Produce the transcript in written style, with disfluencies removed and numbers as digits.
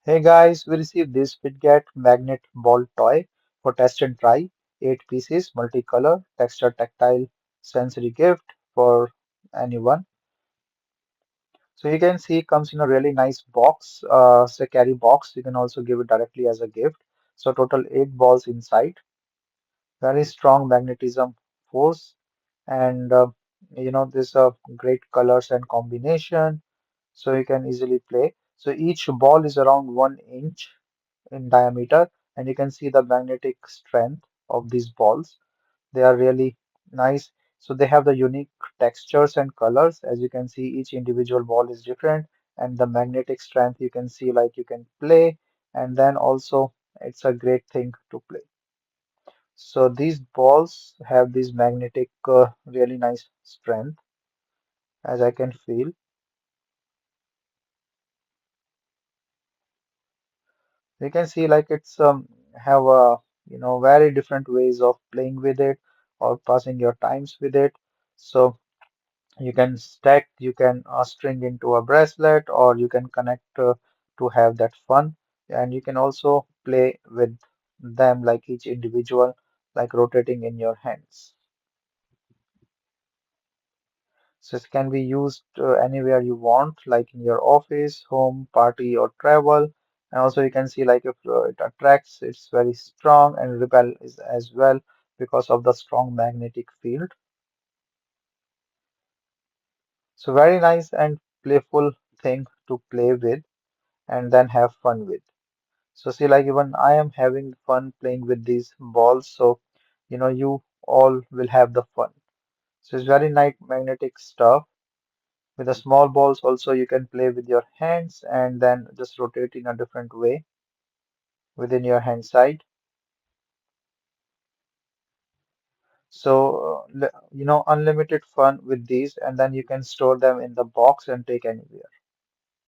Hey guys, we received this Fidget magnet ball toy for test and try. 8 pieces, multicolor, texture, tactile, sensory gift for anyone. So you can see it comes in a really nice box, it's a carry box. You can also give it directly as a gift. So total 8 balls inside. Very strong magnetism force, and there's a great colors and combination. So you can easily play. So each ball is around 1 inch in diameter, and you can see the magnetic strength of these balls. They are really nice. So they have the unique textures and colors. As you can see, each individual ball is different, and the magnetic strength you can see, like you can play, and then also it's a great thing to play. So these balls have this magnetic, really nice strength, as I can feel. You can see like it's have a very different ways of playing with it or passing your times with it. So you can stack, you can string into a bracelet, or you can connect to have that fun. And you can also play with them like each individual, like rotating in your hands. So it can be used anywhere you want, like in your office, home, party, or travel. And also you can see like if it attracts, it's very strong, and repel is as well because of the strong magnetic field. So very nice and playful thing to play with and then have fun with. So see, like even I am having fun playing with these balls. So you all will have the fun. So it's very nice magnetic stuff. With the small balls also you can play with your hands and then just rotate in a different way within your hand side. So unlimited fun with these, and then you can store them in the box and take anywhere.